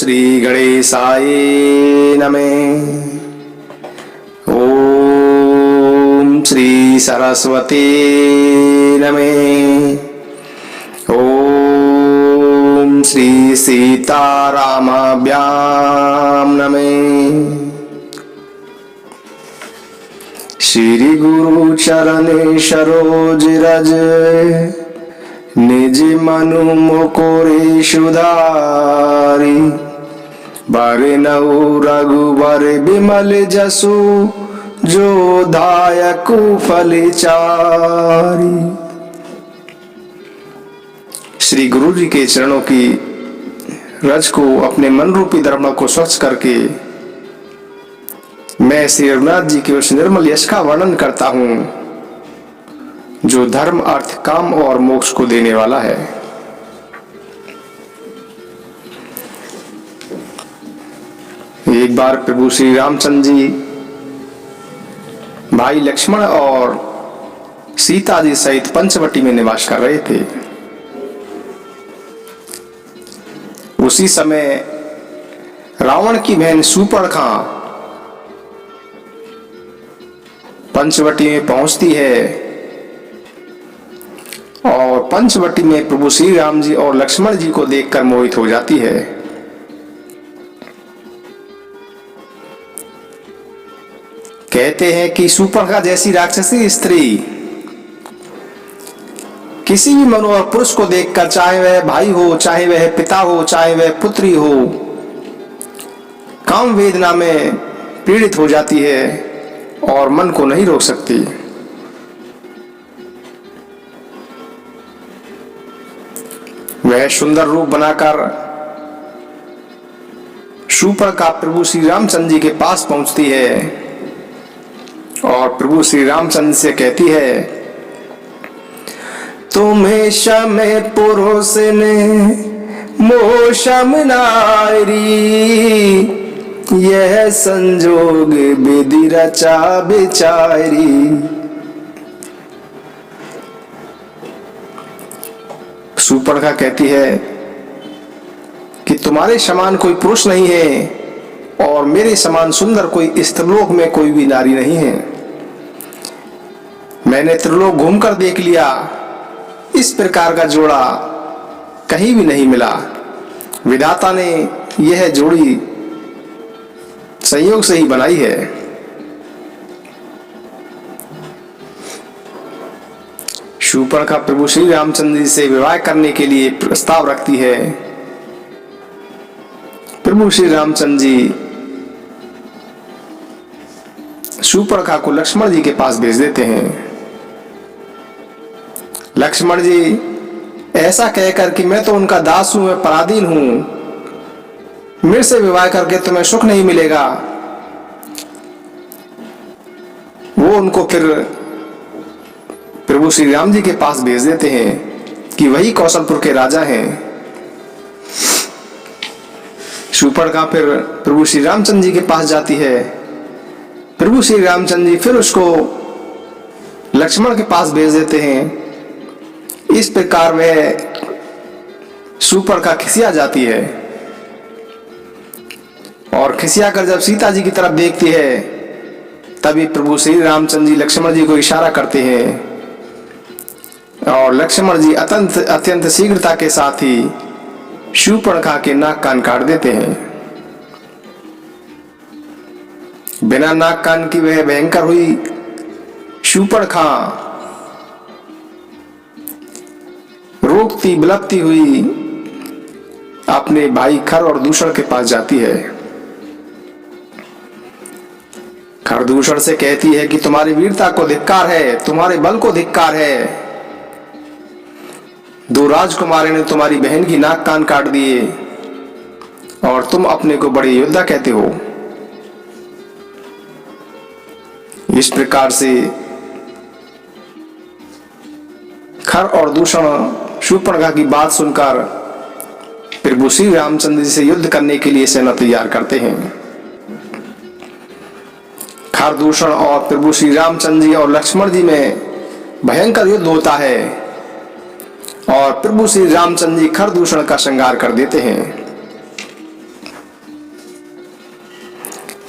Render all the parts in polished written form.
श्री गणेशाय नमः। ओम श्री सरस्वती नमः। ओम श्री सीतारामाभ्याम नमः। श्री गुरु चरण सरोज रज निज मनु मुकुरे सुधारी। बरनउ रघुबर बिमल जसु जो दायकु फलचारी। श्री गुरु जी के चरणों की रज को, अपने मन रूपी धर्म को स्वच्छ करके मैं श्री रघुनाथ जी के उस निर्मल यश का वर्णन करता हूं जो धर्म, अर्थ, काम और मोक्ष को देने वाला है। एक बार प्रभु श्री रामचंद्र जी भाई लक्ष्मण और सीता जी सहित पंचवटी में निवास कर रहे थे। उसी समय रावण की बहन शूर्पणखा पंचवटी में पहुंचती है और पंचवटी में प्रभु श्री राम जी और लक्ष्मण जी को देखकर मोहित हो जाती है। कहते हैं कि शूर्पणखा जैसी राक्षसी स्त्री किसी भी मनु और पुरुष को देखकर, चाहे वह भाई हो, चाहे वह पिता हो, चाहे वह पुत्री हो, काम वेदना में पीड़ित हो जाती है और मन को नहीं रोक सकती। वह सुंदर रूप बनाकर शूर्पणखा प्रभु श्री रामचंद्र जी के पास पहुंचती है और प्रभु श्री रामचंद्र से कहती है, तुम्हें शम पुरुष ने मोह शम नारी। यह संजोग विधि रचा बेचारी। शूर्पणखा कहती है कि तुम्हारे समान कोई पुरुष नहीं है और मेरे समान सुंदर कोई स्त्रीलोक में कोई भी नारी नहीं है। मैंने त्रिलोक घूमकर देख लिया, इस प्रकार का जोड़ा कहीं भी नहीं मिला। विधाता ने यह जोड़ी संयोग से ही बनाई है। शूर्पणखा प्रभु श्री रामचंद्र जी से विवाह करने के लिए प्रस्ताव रखती है। प्रभु श्री रामचंद्र जी शूर्पणखा को लक्ष्मण जी के पास भेज देते हैं। लक्ष्मण जी ऐसा कहकर कि मैं तो उनका दास हूं, मैं पराधीन हूं, मेरे से विवाह करके तुम्हें सुख नहीं मिलेगा, वो उनको फिर प्रभु श्री राम जी के पास भेज देते हैं कि वही कौशलपुर के राजा हैं। शूर्पणखा फिर प्रभु श्री रामचंद्र जी के पास जाती है। प्रभु श्री रामचंद्र जी फिर उसको लक्ष्मण के पास भेज देते हैं। इस प्रकार वह शूर्पणखा खिसिया जाती है और खिसिया कर जब सीता जी की तरफ देखती है तभी प्रभु श्री रामचंद्र जी लक्ष्मण जी को इशारा करते हैं और लक्ष्मण जी अत्यंत शीघ्रता के साथ ही शूर्पणखा के नाक कान काट देते हैं। बिना नाक कान की वह भयंकर हुई शूर्पणखा रोकती बिलपती हुई अपने भाई खर और दूषण के पास जाती है। खरदूषण से कहती है कि तुम्हारी वीरता को धिक्कार है, तुम्हारे बल को धिक्कार है। दो राजकुमारी ने तुम्हारी बहन की नाक कान काट दिए और तुम अपने को बड़े योद्धा कहते हो। इस प्रकार से खर और दूषण शूर्पणखा की बात सुनकर प्रभु श्री रामचंद्र जी से युद्ध करने के लिए सेना तैयार करते हैं। खरदूषण और प्रभु श्री रामचंद्र जी और लक्ष्मण जी में भयंकर युद्ध होता है और प्रभु श्री रामचंद्र जी खरदूषण का श्रृंगार कर देते हैं।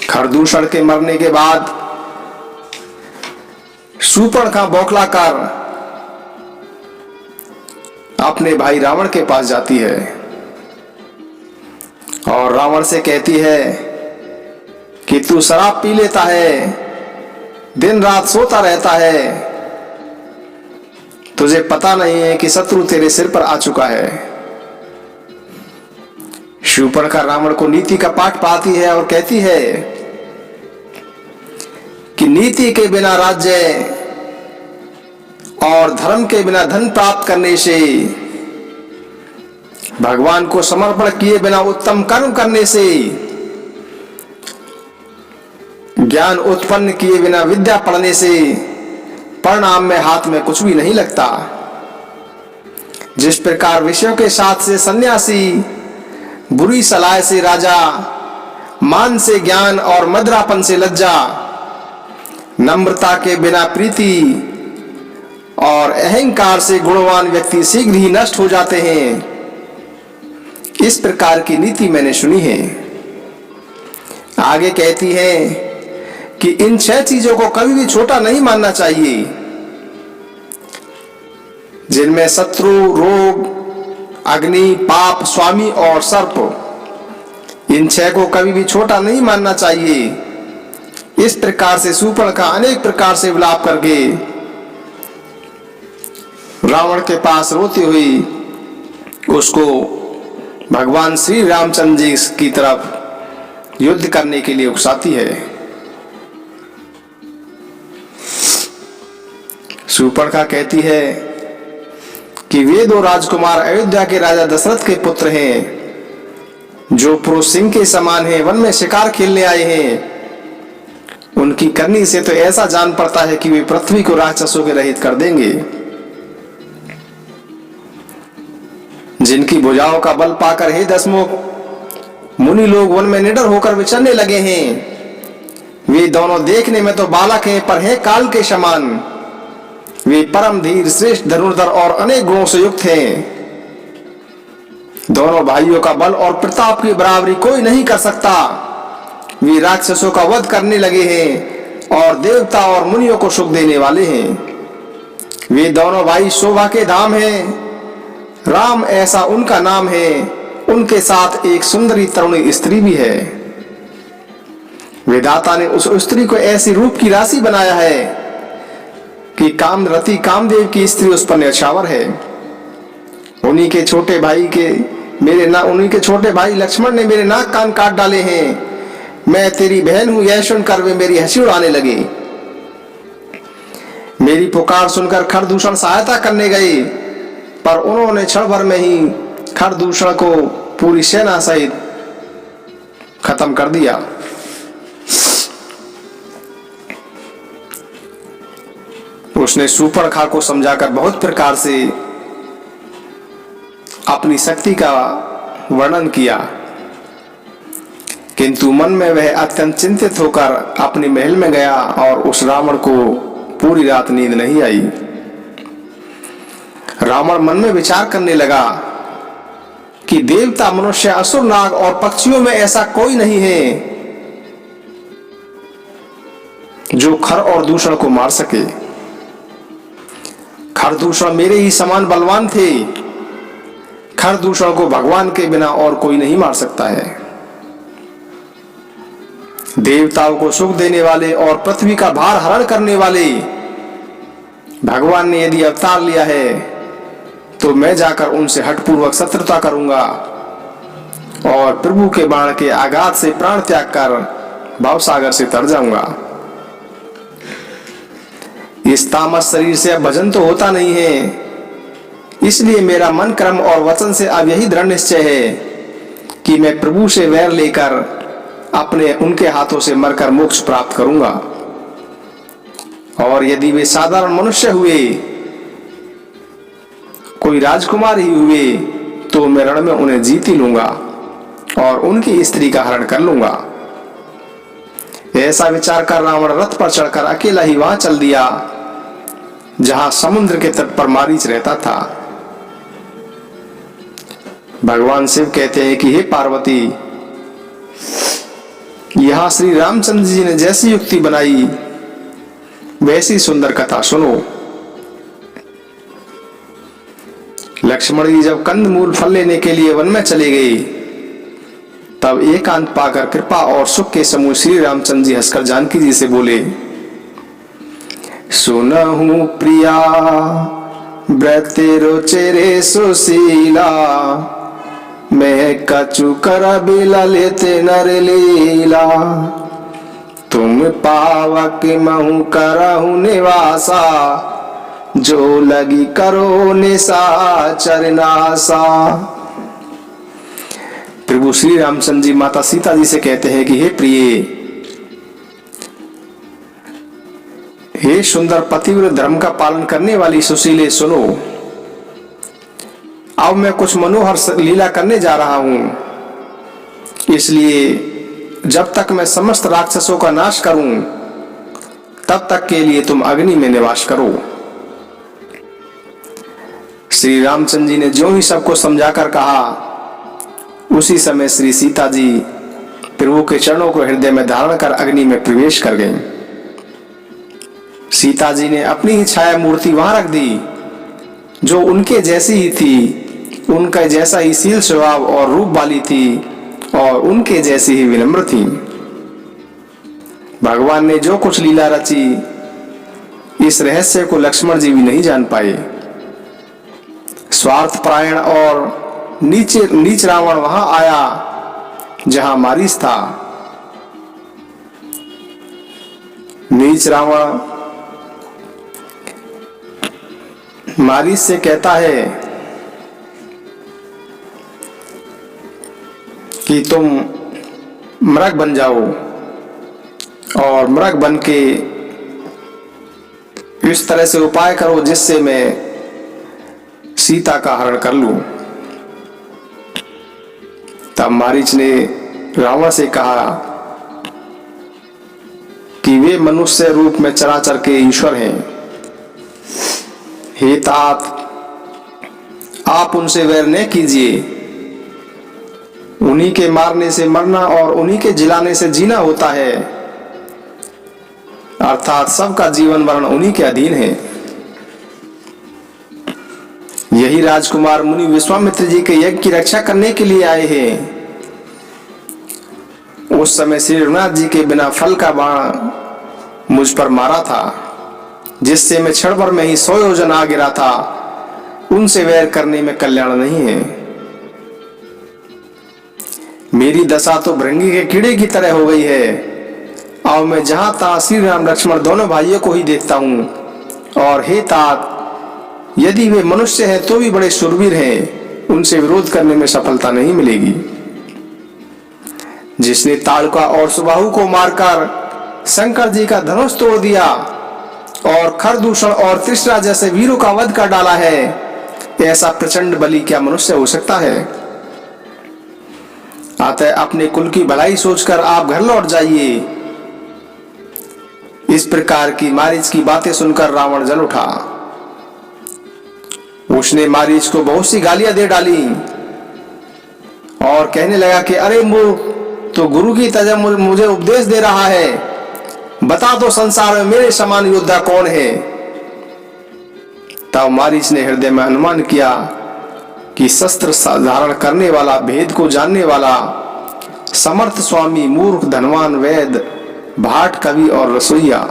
खरदूषण के मरने के बाद शूर्पणखा बौखलाकर अपने भाई रावण के पास जाती है और रावण से कहती है कि तू शराब पी लेता है, दिन रात सोता रहता है, तुझे पता नहीं है कि शत्रु तेरे सिर पर आ चुका है। शूर्पणखा रावण को नीति का पाठ पढ़ाती है और कहती है कि नीति के बिना राज्य और धर्म के बिना धन प्राप्त करने से, भगवान को समर्पण किए बिना उत्तम कर्म करने से, ज्ञान उत्पन्न किए बिना विद्या पढ़ने से परिणाम में हाथ में कुछ भी नहीं लगता। जिस प्रकार विषयों के साथ से सन्यासी, बुरी सलाह से राजा, मान से ज्ञान और मदिरापन से लज्जा, नम्रता के बिना प्रीति और अहंकार से गुणवान व्यक्ति शीघ्र ही नष्ट हो जाते हैं, इस प्रकार की नीति मैंने सुनी है। आगे कहती है कि इन 6 चीजों को कभी भी छोटा नहीं मानना चाहिए, जिनमें शत्रु, रोग, अग्नि, पाप, स्वामी और सर्प, इन 6 को कभी भी छोटा नहीं मानना चाहिए। इस प्रकार से शूर्पणखा अनेक प्रकार से विलाप करके रावण के पास रोती हुई उसको भगवान श्री रामचंद्र जी की तरफ युद्ध करने के लिए उकसाती है। शूर्पणखा कहती है कि वे 2 राजकुमार अयोध्या के राजा दशरथ के पुत्र हैं, जो पुरुष सिंह के समान हैं, वन में शिकार खेलने आए हैं। उनकी करनी से तो ऐसा जान पड़ता है कि वे पृथ्वी को राक्षसों के रहित कर देंगे। जिनकी भुजाओं का बल पाकर हे दशमुख मुनि लोग वन में निडर होकर विचरने लगे हैं। वे दोनों देखने में तो बालक हैं, पर हैं काल के समान। वे परम धीर, श्रेष्ठ धनुर्धर और अनेक गुणों से युक्त हैं। दोनों भाइयों का बल और प्रताप की बराबरी कोई नहीं कर सकता। वे राक्षसों का वध करने लगे हैं और देवता और मुनियों को सुख देने वाले हैं। वे दोनों भाई शोभा के धाम हैं। राम ऐसा उनका नाम है। उनके साथ एक सुंदरी तरुणी स्त्री भी है। विधाता ने उस स्त्री को ऐसी रूप की राशि बनाया है कि कामरति कामदेव की स्त्री उस पर न्यौछावर है। उन्हीं के छोटे भाई लक्ष्मण ने मेरे नाक कान काट डाले हैं। मैं तेरी बहन हूं यह सुनकर वे मेरी हंसी उड़ाने लगे। मेरी पुकार सुनकर खरदूषण सहायता करने गए, पर उन्होंने क्षण भर में ही खरदूषण को पूरी सेना सहित खत्म कर दिया। उसने शूर्पणखा को समझाकर बहुत प्रकार से अपनी शक्ति का वर्णन किया, किंतु मन में वह अत्यंत चिंतित होकर अपने महल में गया और उस रावण को पूरी रात नींद नहीं आई। रावण मन में विचार करने लगा कि देवता, मनुष्य, असुर, नाग और पक्षियों में ऐसा कोई नहीं है जो खर और दूषण को मार सके। खरदूषण मेरे ही समान बलवान थे। खरदूषण को भगवान के बिना और कोई नहीं मार सकता है। देवताओं को सुख देने वाले और पृथ्वी का भार हरण करने वाले भगवान ने यदि अवतार लिया है तो मैं जाकर उनसे हठपूर्वक शत्रुता करूंगा और प्रभु के बाण के आघात से प्राण त्याग कर भवसागर से तर जाऊंगा। इस तामस शरीर से अब भजन तो होता नहीं है, इसलिए मेरा मन, कर्म और वचन से अब यही दृढ़ निश्चय है कि मैं प्रभु से वैर लेकर अपने उनके हाथों से मरकर मोक्ष प्राप्त करूंगा। और यदि वे साधारण मनुष्य हुए, कोई राजकुमार ही हुए, तो मैं रण में उन्हें जीत ही लूंगा और उनकी स्त्री का हरण कर लूंगा। ऐसा विचार कर रावण रथ पर चढ़कर अकेला ही वहां चल दिया जहां समुद्र के तट पर मारीच रहता था। भगवान शिव कहते हैं कि हे पार्वती, यहां श्री रामचंद्र जी ने जैसी युक्ति बनाई वैसी सुंदर कथा सुनो। लक्ष्मण जी जब कंदमूल फल लेने के लिए वन में चले गए, तब एकांत पाकर कृपा और सुख के समूह श्री रामचंद्र जी हंसकर जानकी जी से बोले, सुनहु प्रिया व्रत रुचिरे सुशीला, मैं कछु कर बिला लेते नर लीला, तुम पावक महु करहु निवासा, जो लगी करो निशाचर नासा। प्रभु श्री रामचंद्र जी माता सीता जी से कहते हैं कि हे प्रिय, हे सुंदर पतिव्रत धर्म का पालन करने वाली सुशीले, सुनो। अब मैं कुछ मनोहर लीला करने जा रहा हूं, इसलिए जब तक मैं समस्त राक्षसों का नाश करूं, तब तक के लिए तुम अग्नि में निवास करो। श्री रामचंद्र जी ने जो ही सबको समझाकर कहा, उसी समय श्री सीता जी प्रभु के चरणों को हृदय में धारण कर अग्नि में प्रवेश कर गईं। सीता जी ने अपनी ही छाया मूर्ति वहां रख दी, जो उनके जैसी ही थी, उनका जैसा ही शील स्वभाव और रूप वाली थी और उनके जैसी ही विनम्र थी। भगवान ने जो कुछ लीला रची, इस रहस्य को लक्ष्मण जी भी नहीं जान पाए। स्वार्थ परायण और नीच रावण वहां आया जहां मारीच था। नीच रावण मारीच से कहता है कि तुम मृग बन जाओ और मृग बन के इस तरह से उपाय करो जिससे मैं सीता का हरण कर लूं। तब मारीच ने रावण से कहा कि वे मनुष्य रूप में चराचर के ईश्वर हैं। हे तात, आप उनसे वैर न कीजिए। उन्हीं के मारने से मरना और उन्हीं के जिलाने से जीना होता है, अर्थात सबका जीवन मरण उन्हीं के अधीन है। यही राजकुमार मुनि विश्वामित्र जी के यज्ञ की रक्षा करने के लिए आए हैं। उस समय श्री रघुनाथ जी के बिना फल का बाण मुझ पर मारा था, जिससे मैं क्षण भर में ही 100 योजन आ गिरा था। उनसे वैर करने में कल्याण नहीं है। मेरी दशा तो भृंगी के कीड़े की तरह हो गई है। अब मैं जहां तहां श्री राम लक्ष्मण दोनों भाइयों को ही देखता हूं। और हे तात, यदि वे मनुष्य हैं तो भी बड़े शूरवीर हैं, उनसे विरोध करने में सफलता नहीं मिलेगी। जिसने ताड़का और सुबाहु को मारकर शंकर जी का धनुष तोड़ दिया और खरदूषण और तृष्णा जैसे वीरों का वध कर डाला है, ऐसा प्रचंड बली क्या मनुष्य हो सकता है। अतः अपने कुल की भलाई सोचकर आप घर लौट जाइए। इस प्रकार की मारीच की बातें सुनकर रावण जल उठा। उसने मारीच को बहुत सी गालियां दे डाली और कहने लगा कि अरे मूर्ख, तो गुरु की तरह मुझे उपदेश दे रहा है। बता दो संसार में मेरे समान योद्धा कौन है। तब मारीच ने हृदय में अनुमान किया कि शस्त्र धारण करने वाला, भेद को जानने वाला, समर्थ स्वामी, मूर्ख, धनवान, वैद, भाट, कवि और रसोइया।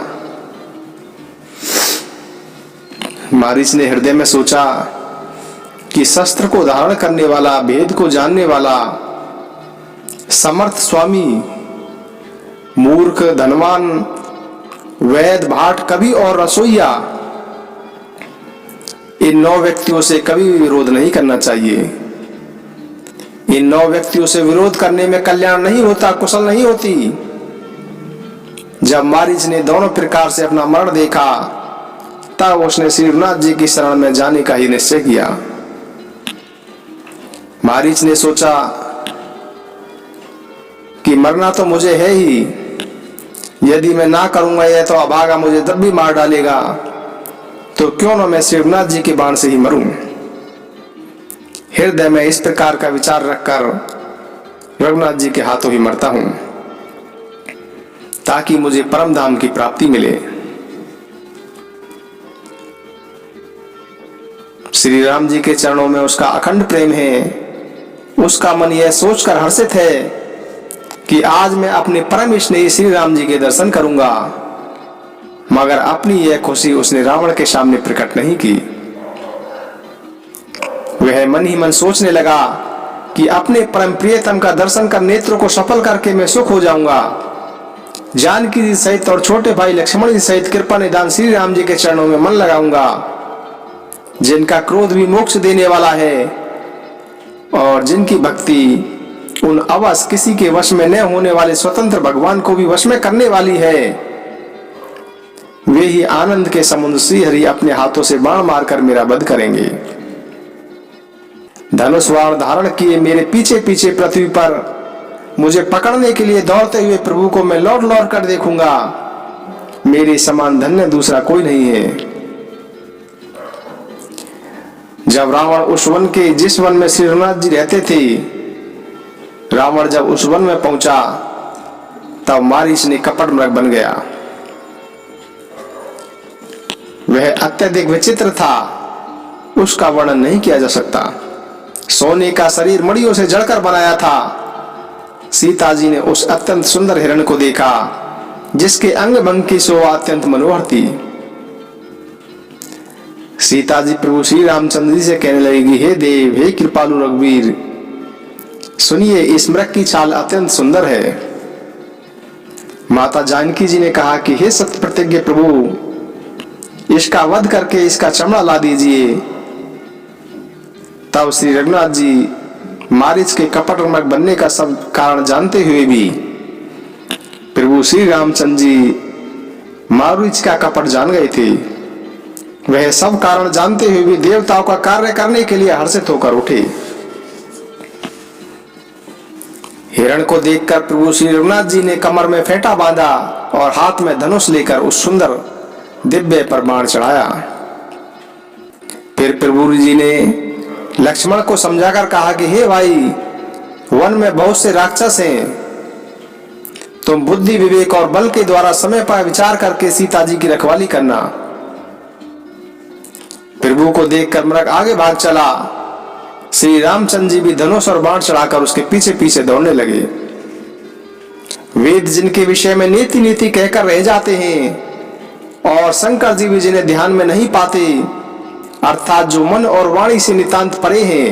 मारीच ने हृदय में सोचा कि शस्त्र को धारण करने वाला, भेद को जानने वाला, समर्थ स्वामी, मूर्ख, धनवान, वैद, भाट, कवि और रसोइया, इन 9 व्यक्तियों से कभी विरोध नहीं करना चाहिए। इन 9 व्यक्तियों से विरोध करने में कल्याण नहीं होता, कुशल नहीं होती। जब मारीच ने दोनों प्रकार से अपना मरण देखा, तब उसने श्री रघुनाथ जी की शरण में जाने का ही निश्चय किया। मारीच ने सोचा कि मरना तो मुझे है ही, यदि मैं ना करूंगा यह तो अभागा मुझे तब भी मार डालेगा, तो क्यों ना मैं श्री रघुनाथ जी के बाण से ही मरूं। हृदय में इस प्रकार का विचार रखकर रघुनाथ जी के हाथों ही मरता हूं। ताकि मुझे परम धाम की प्राप्ति मिले। श्री राम जी के चरणों में उसका अखंड प्रेम है। उसका मन यह सोचकर हर्षित है कि आज मैं अपने परम स्नेही श्री राम जी के दर्शन करूंगा, मगर अपनी यह खुशी उसने रावण के सामने प्रकट नहीं की। वह मन ही मन सोचने लगा कि अपने परम प्रियतम का दर्शन कर नेत्रों को सफल करके मैं सुख हो जाऊंगा। जानकी जी सहित और छोटे भाई लक्ष्मण जी सहित कृपा निदान श्री राम जी के चरणों में मन लगाऊंगा, जिनका क्रोध भी मोक्ष देने वाला है और जिनकी भक्ति उन अवश्य किसी के वश में न होने वाले स्वतंत्र भगवान को भी वश में करने वाली है। वे ही आनंद के समुद्र श्री हरि अपने हाथों से बाण मारकर मेरा वध करेंगे। धनुष बाण धारण किए मेरे पीछे पीछे पृथ्वी पर मुझे पकड़ने के लिए दौड़ते हुए प्रभु को मैं लौट लौट कर देखूंगा। मेरे समान धन्य दूसरा कोई नहीं है। जब रावण उस वन के जिस वन में श्री रघुनाथ जी रहते थे, रावण जब उस वन में पहुंचा तब मारीच ने कपट मृग बन गया। वह अत्यधिक विचित्र था, उसका वर्णन नहीं किया जा सकता। सोने का शरीर मड़ियों से जड़कर बनाया था। सीता जी ने उस अत्यंत सुंदर हिरण को देखा जिसके अंग भंग की शोभा अत्यंत मनोहर थी। सीता जी प्रभु श्री रामचंद्र जी से कहने लगेगी, हे देव, हे कृपालु रघुवीर, सुनिए इस मृग की चाल अत्यंत सुंदर है। माता जानकी जी ने कहा कि हे सत्य प्रतिज्ञ प्रभु, इसका वध करके इसका चमड़ा ला दीजिए। तब श्री रघुनाथ जी मारीच के कपट मृग बनने का सब कारण जानते हुए भी प्रभु श्री रामचंद्र जी मारीच का कपट जान गए थे। वह सब कारण जानते हुए भी देवताओं का कार्य करने के लिए हर्षित होकर उठे। हिरण को देखकर प्रभु श्री रघुनाथ जी ने कमर में फेंटा बांधा और हाथ में धनुष लेकर उस सुंदर दिव्य पर बाण चढ़ाया। फिर प्रभु जी ने लक्ष्मण को समझाकर कहा कि हे भाई, वन में बहुत से राक्षस हैं, तुम बुद्धि विवेक और बल के द्वारा समय पर विचार करके सीता जी की रखवाली करना। प्रभु को देखकर मृग आगे भाग चला। श्री रामचंद्र जी भी धनुष और बाण चढ़ाकर उसके पीछे पीछे दौड़ने लगे। वेद जिनके विषय में नीति नीति कहकर रह जाते हैं और शंकर जी भी जिन्हें ध्यान में नहीं पाते, अर्थात जो मन और वाणी से नितांत परे हैं,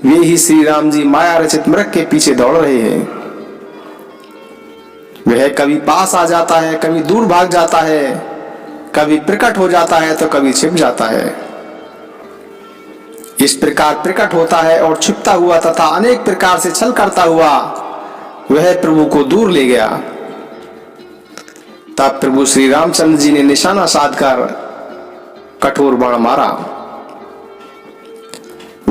वे ही श्री राम जी माया रचित मृग के पीछे दौड़ रहे हैं। वह कभी पास आ जाता है, कभी दूर भाग जाता है, कभी प्रकट हो जाता है तो कभी छिप जाता है। इस प्रकार प्रकट होता है और छिपता हुआ तथा अनेक प्रकार से छल करता हुआ वह प्रभु को दूर ले गया। तब प्रभु श्री रामचंद्र जी ने निशाना साधकर कठोर बाण मारा।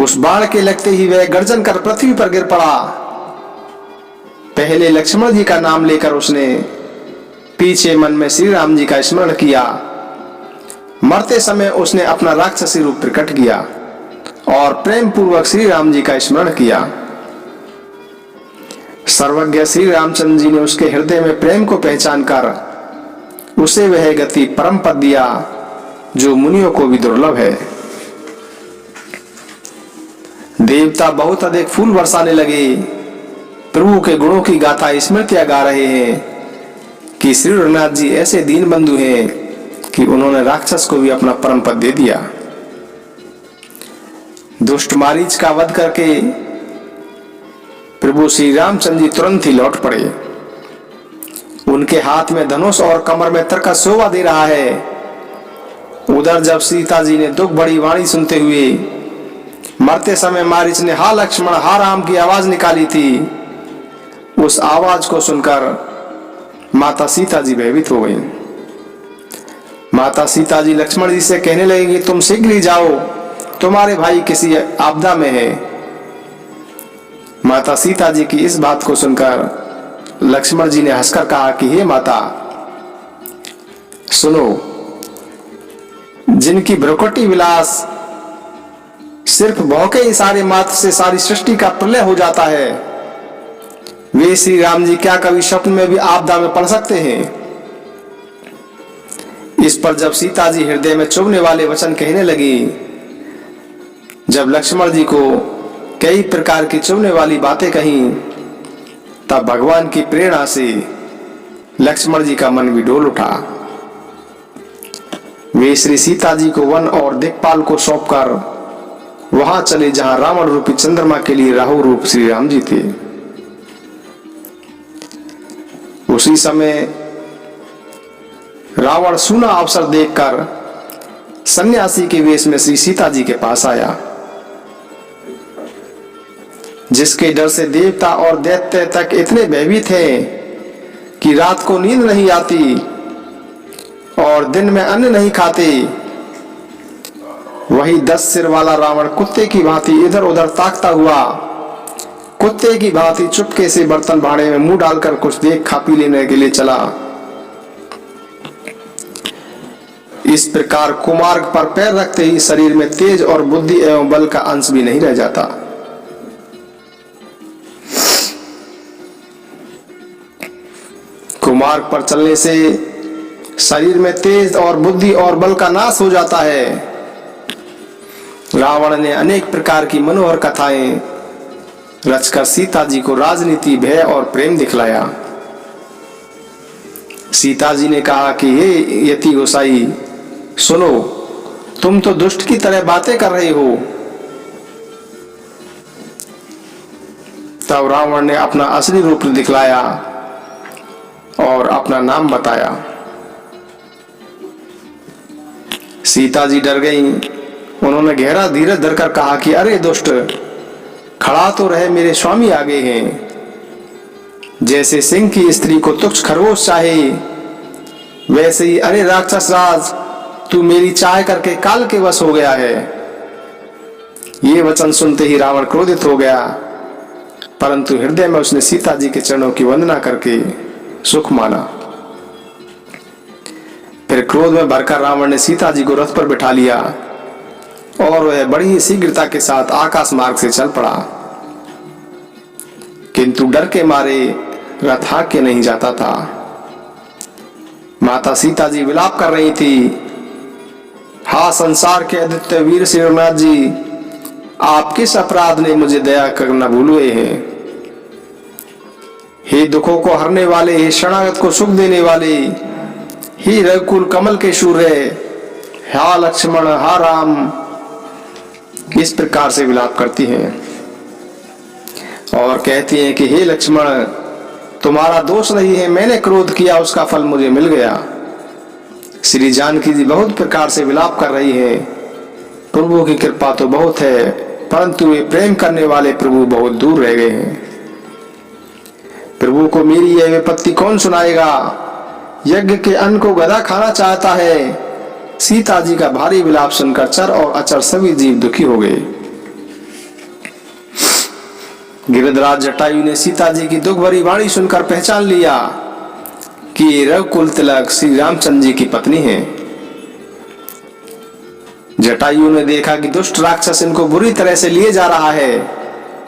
उस बाण के लगते ही वह गर्जन कर पृथ्वी पर गिर पड़ा। पहले लक्ष्मण जी का नाम लेकर उसने पीछे मन में श्री राम जी का स्मरण किया। मरते समय उसने अपना राक्षसी रूप प्रकट किया और प्रेम पूर्वक श्री राम जी का स्मरण किया। सर्वज्ञ श्री रामचंद्र जी ने उसके हृदय में प्रेम को पहचान कर उसे वह गति परम पद दिया जो मुनियों को भी दुर्लभ है। देवता बहुत अधिक फूल बरसाने लगे। प्रभु के गुणों की गाथा स्मृतियां गा रहे हैं कि श्री रघुनाथ जी ऐसे दीन बंधु हैं कि उन्होंने राक्षस को भी अपना परम पद दे दिया। दुष्ट मारीच का वध करके प्रभु श्री रामचंद्र जी तुरंत ही लौट पड़े। उनके हाथ में धनुष और कमर में तरकस शोभा दे रहा है। उधर जब सीता जी ने दुख भरी वाणी सुनते हुए मरते समय मारीच ने हा लक्ष्मण हा राम की आवाज निकाली थी, उस आवाज को सुनकर माता सीता जी भयभीत हो गई। माता सीता जी लक्ष्मण जी से कहने लगेंगी, तुम शीघ्र ही जाओ, तुम्हारे भाई किसी आपदा में है। माता सीता जी की इस बात को सुनकर लक्ष्मण जी ने हंसकर कहा कि हे माता, सुनो, जिनकी भ्रुकुटी विलास सिर्फ भौके इशारे मात्र से सारी सृष्टि का प्रलय हो जाता है, वे श्री राम जी क्या कभी स्वप्न में भी आपदा में पड़ सकते हैं? इस पर जब सीता जी हृदय में चुभने वाले वचन कहने लगी, जब लक्ष्मण जी को कई प्रकार की चुभने वाली बातें कही, तब भगवान की प्रेरणा से लक्ष्मण जी का मन भी डोल उठा। वे श्री सीता जी को वन और दिक्पाल को सौंपकर वहां चले जहां रावण रूपी चंद्रमा के लिए राहु रूप श्री राम जी थे। उसी समय रावण सूना अवसर देखकर सन्यासी के वेश में श्री सीता जी के पास आया, जिसके डर से देवता और दैत्य तक इतने भयभीत हैं कि रात को नींद नहीं आती और दिन में अन्न नहीं खाते। वही 10 सिर वाला रावण कुत्ते की भांति इधर उधर ताकता हुआ कुत्ते की भांति चुपके से बर्तन भाड़े में मुंह डालकर कुछ देख खा पी लेने के लिए चला। इस प्रकार कुमार्ग पर पैर रखते ही शरीर में तेज और बुद्धि एवं बल का अंश भी नहीं रह जाता। कुमार्ग पर चलने से शरीर में तेज और बुद्धि और बल का नाश हो जाता है। रावण ने अनेक प्रकार की मनोहर कथाएं रचकर सीता जी को राजनीति, भय और प्रेम दिखलाया। सीता जी ने कहा कि हे यति गोसाई, सुनो, तुम तो दुष्ट की तरह बातें कर रहे हो। तब रावण ने अपना असली रूप दिखलाया और अपना नाम बताया। सीता जी डर गईं। उन्होंने गहरा धीरज धरकर कहा कि अरे दुष्ट, खड़ा तो रहे, मेरे स्वामी आगे हैं। जैसे सिंह की स्त्री को तुच्छ खरगोश चाहे, वैसे ही अरे राक्षस राज, तू मेरी चाह करके काल के वश हो गया है। ये वचन सुनते ही रावण क्रोधित हो गया, परंतु हृदय में उसने सीता जी के चरणों की वंदना करके सुख माना। फिर क्रोध में भरकर रावण ने सीता जी को रथ पर बिठा लिया और वह बड़ी ही शीघ्रता के साथ आकाश मार्ग से चल पड़ा। किंतु डर के मारे रथ हाँक के नहीं जाता था। माता सीता जी विलाप कर रही थी, हा संसार के आदित्य वीर श्रीनाथ जी, आप किस अपराध ने मुझे दया करना भूले हैं? हे दुखों को हरने वाले, हे शरणागत को सुख देने वाले, हे रघुकुल कमल के सूर्य, हा लक्ष्मण, हा राम, इस प्रकार से विलाप करती हैं और कहती हैं कि हे लक्ष्मण, तुम्हारा दोष नहीं है, मैंने क्रोध किया, उसका फल मुझे मिल गया। श्री जानकी जी बहुत प्रकार से विलाप कर रही है। प्रभु की कृपा तो बहुत है, परंतु वे प्रेम करने वाले प्रभु बहुत दूर रह गए हैं। प्रभु को मेरी यह विपत्ति कौन सुनाएगा? यज्ञ के अन्न को गधा खाना चाहता है। सीता जी का भारी विलाप सुनकर चर और अचर सभी जीव दुखी हो गए। गिरिधराज जटायु ने सीता जी की दुख भरी वाणी सुनकर पहचान लिया कि ये रघुकुल तिलक श्री रामचंद्र जी की पत्नी है। जटायु ने देखा कि दुष्ट राक्षस इनको बुरी तरह से लिए जा रहा है,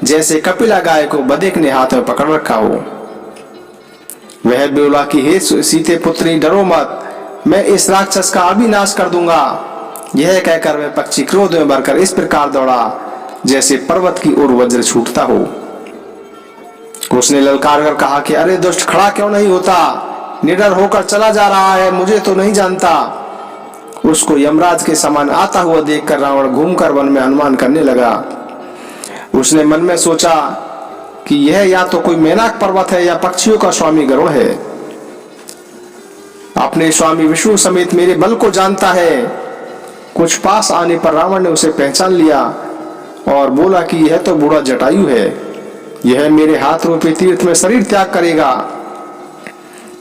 जैसे कपिला गाय को बधिक ने हाथ में पकड़ रखा हो। वह बोला कि हे सीते पुत्री, डरो मत, मैं इस राक्षस का अविनाश कर दूंगा। यह कहकर वह पक्षी क्रोध में भरकर इस प्रकार दौड़ा जैसे पर्वत की ओर वज्र छूटता हो। उसने ललकार कर कहा कि अरे दुष्ट, खड़ा क्यों नहीं होता? निडर होकर चला जा रहा है, मुझे तो नहीं जानता। उसको यमराज के समान आता हुआ देखकर रावण घूमकर वन में अनुमान करने लगा। उसने मन में सोचा कि यह या तो कोई मेनाक पर्वत है या पक्षियों का स्वामी गरुड़ है। अपने स्वामी विष्णु समेत मेरे बल को जानता है। कुछ पास आने पर रावण ने उसे पहचान लिया और बोला कि यह तो बूढ़ा जटायु है, यह मेरे हाथ रूपी तीर्थ में शरीर त्याग करेगा।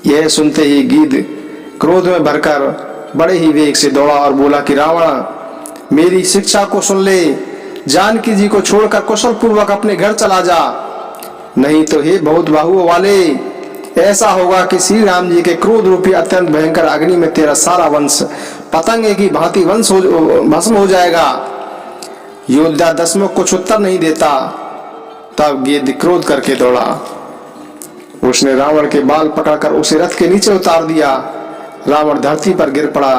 यह सुनते ही गीध क्रोध में भरकर बड़े ही वेग से दौड़ा और बोला कि रावण, मेरी शिक्षा को सुन ले, जानकी जी को छोड़कर कुशल पूर्वक अपने घर चला जा, नहीं तो हे बहुत बाहुओं वाले, ऐसा होगा कि श्री राम जी के क्रोध रूपी अत्यंत भयंकर अग्नि में तेरा सारा वंश पतंगे की भांति भस्म हो जाएगा। योद्धा दशमुख कुछ उत्तर नहीं देता। तब गिद्ध क्रोध करके दौड़ा उसने रावण के बाल पकड़कर उसे रथ के नीचे उतार दिया। रावण धरती पर गिर पड़ा।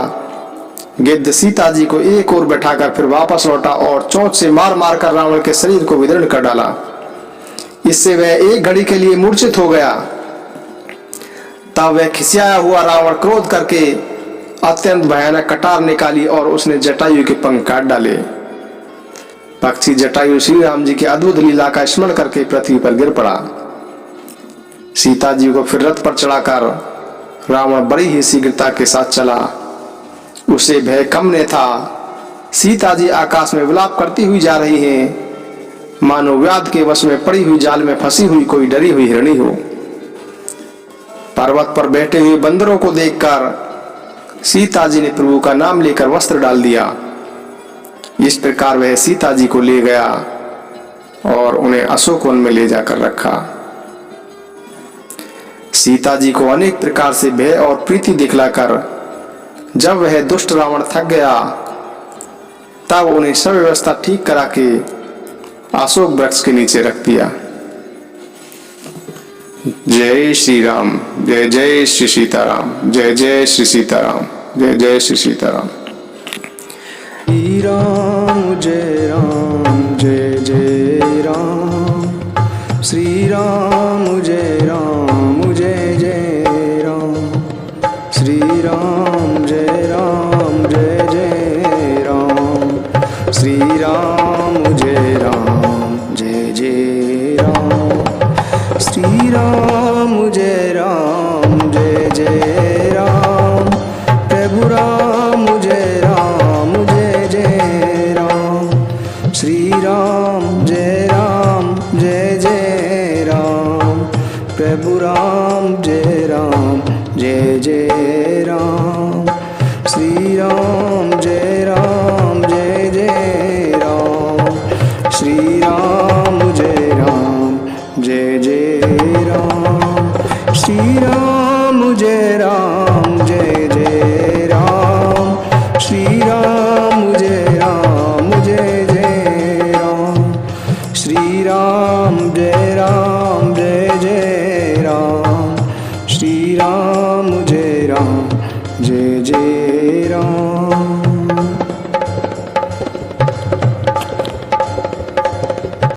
गिद्ध सीता जी को एक ओर बैठाकर फिर वापस लौटा और चोंच से मार मार कर रावण के शरीर को विदीर्ण कर डाला। इससे वह एक घड़ी के लिए मूर्छित हो गया। तब वह खिसियाया हुआ रावण क्रोध करके अत्यंत भयानक कटार निकाली और उसने जटायु के पंख काट डाले। पक्षी जटायु श्री राम जी की अद्भुत लीला का स्मरण करके पृथ्वी पर गिर पड़ा। सीता जी को फिर रथ पर चढ़ाकर रावण बड़ी ही शीघ्रता के साथ चला। उसे भय कम ने था। सीता जी आकाश में विलाप करती हुई जा रही हैं, मानो व्याध के वश में पड़ी हुई जाल में फंसी हुई कोई डरी हुई हिरणी हो। पर्वत पर बैठे हुए बंदरों को देखकर सीता जी ने प्रभु का नाम लेकर वस्त्र डाल दिया। इस प्रकार वह सीता जी को ले गया और उन्हें अशोक वन में ले जाकर रखा। सीता जी को अनेक प्रकार से भय और प्रीति दिखलाकर जब वह दुष्ट रावण थक गया, तब उन्हें सब व्यवस्था ठीक करा के अशोक वृक्ष के नीचे रख दिया। जय श्री राम, जय जय श्री सीताराम, जय जय श्री सीताराम, जय जय श्री सीताराम। श्री राम जय राम, जय जय राम। श्री राम जय राम, जय जय राम। श्री राम जय राम, जय जय राम। श्री राम जय राम, जय जय राम। श्री राम जय राम, जय जय राम। प्रभु राम जय राम, जय जय राम। श्री राम जय राम, जय जय राम। प्रभु राम जय राम, जय जय राम। श्री राम जय राम, जय जय राम। श्री राम जय राम, जय जय राम। श्री राम जय राम, जय जय राम। श्री राम जय राम, जय जय राम। श्री राम जय राम, जय जय राम। श्री राम जय राम, जय